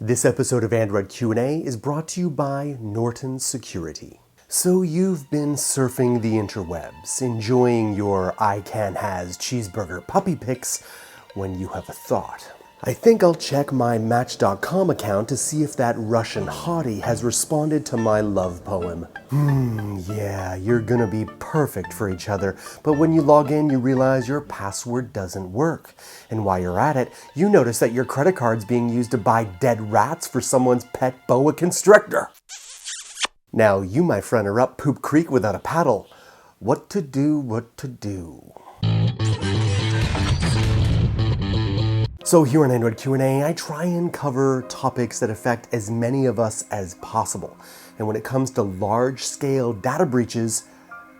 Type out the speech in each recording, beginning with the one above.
This episode of Android Q&A is brought to you by Norton Security. So you've been surfing the interwebs, enjoying your I can has cheeseburger puppy pics when you have a thought. I think I'll check my Match.com account to see if that Russian hottie has responded to my love poem. Yeah, you're gonna be perfect for each other, but when you log in, you realize your password doesn't work. And while you're at it, you notice that your credit card's being used to buy dead rats for someone's pet boa constrictor. Now, you, my friend, are up Poop Creek without a paddle. What to do, what to do. So here on Android Q&A, I try and cover topics that affect as many of us as possible. And when it comes to large-scale data breaches,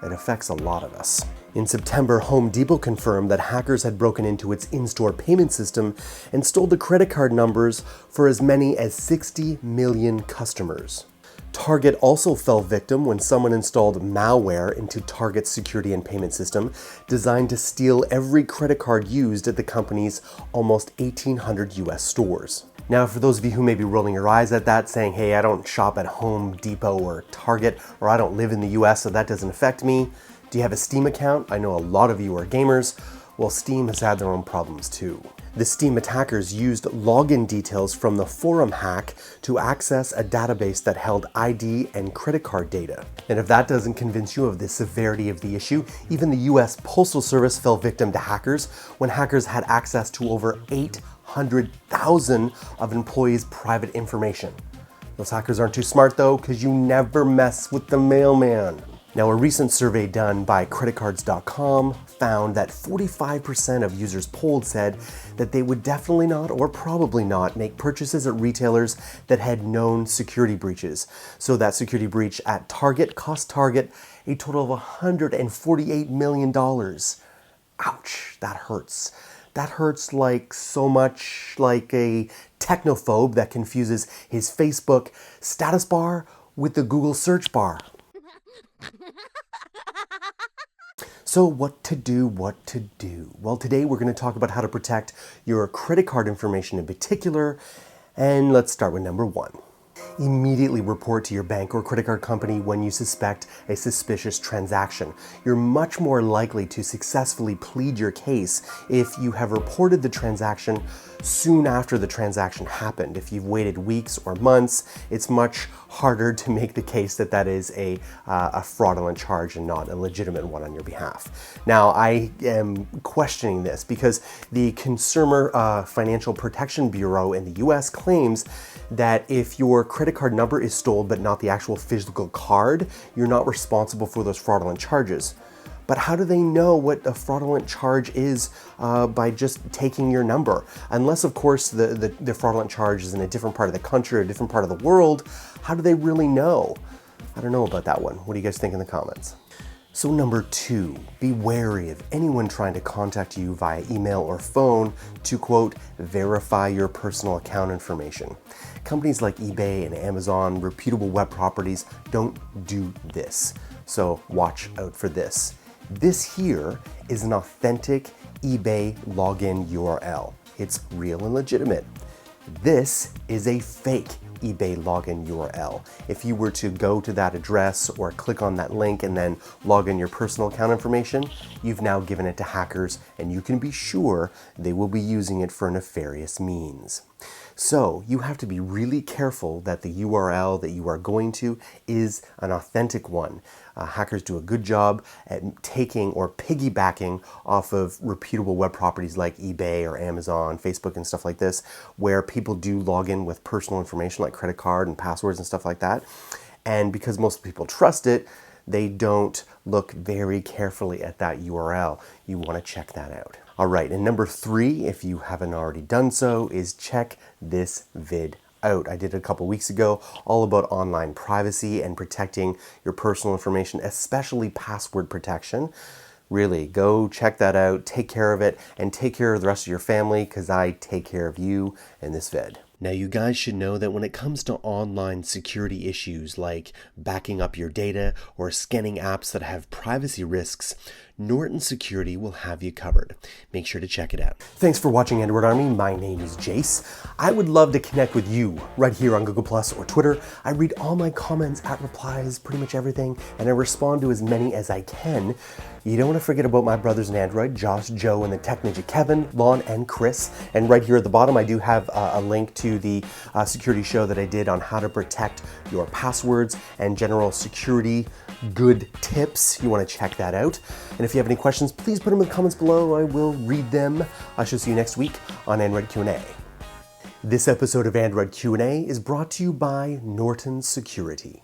it affects a lot of us. In September, Home Depot confirmed that hackers had broken into its in-store payment system and stole the credit card numbers for as many as 60 million customers. Target also fell victim when someone installed malware into Target's security and payment system designed to steal every credit card used at the company's almost 1,800 US stores. Now, for those of you who may be rolling your eyes at that, saying, hey, I don't shop at Home Depot or Target, or I don't live in the US, so that doesn't affect me. Do you have a Steam account? I know a lot of you are gamers. Well, Steam has had their own problems too. The Steam attackers used login details from the forum hack to access a database that held ID and credit card data. And if that doesn't convince you of the severity of the issue, even the US Postal Service fell victim to hackers when hackers had access to over 800,000 of employees' private information. Those hackers aren't too smart though, because you never mess with the mailman. Now, a recent survey done by creditcards.com found that 45% of users polled said that they would definitely not or probably not make purchases at retailers that had known security breaches. So that security breach at Target cost Target a total of $148 million. Ouch, that hurts. That hurts like so much like a technophobe that confuses his Facebook status bar with the Google search bar. So what to do, what to do? Well, today we're going to talk about how to protect your credit card information in particular, and let's start with number one. Immediately report to your bank or credit card company when you suspect a suspicious transaction. You're much more likely to successfully plead your case if you have reported the transaction soon after the transaction happened. If you've waited weeks or months, it's much harder to make the case that that is a fraudulent charge and not a legitimate one on your behalf. Now, I am questioning this because the Consumer Financial Protection Bureau in the US claims that if your credit card number is stolen but not the actual physical card, you're not responsible for those fraudulent charges. But how do they know what a fraudulent charge is by just taking your number? Unless, of course, the fraudulent charge is in a different part of the country or a different part of the world, how do they really know? I don't know about that one. What do you guys think in the comments? So number two, be wary of anyone trying to contact you via email or phone to, quote, verify your personal account information. Companies like eBay and Amazon, reputable web properties, don't do this. So watch out for this. This here is an authentic eBay login URL. It's real and legitimate. This is a fake eBay login URL. If you were to go to that address or click on that link and then log in your personal account information, you've now given it to hackers, and you can be sure they will be using it for nefarious means. So you have to be really careful that the URL that you are going to is an authentic one. Hackers do a good job at taking or piggybacking off of reputable web properties like eBay or Amazon, Facebook and stuff like this, where people do log in with personal information like credit card and passwords and stuff like that. And because most people trust it, they don't look very carefully at that URL. You want to check that out. All right, and number three, if you haven't already done so, is check this vid out. I did it a couple weeks ago, all about online privacy and protecting your personal information, especially password protection. Really, go check that out, take care of it, and take care of the rest of your family, because I take care of you in this vid. Now, you guys should know that when it comes to online security issues like backing up your data or scanning apps that have privacy risks, Norton Security will have you covered. Make sure to check it out. Thanks for watching Android Army. My name is Jayce. I would love to connect with you right here on Google Plus or Twitter. I read all my comments, replies, pretty much everything, and I respond to as many as I can. You don't want to forget about my brothers in Android, Josh, Joe, and the Tech Ninja Kevin, Lon, and Chris. And right here at the bottom, I do have a link to the security show that I did on how to protect your passwords and general security good tips. You want to check that out. And if you have any questions, please put them in the comments below. I will read them. I shall see you next week on Android Q&A. This episode of Android Q&A is brought to you by Norton Security.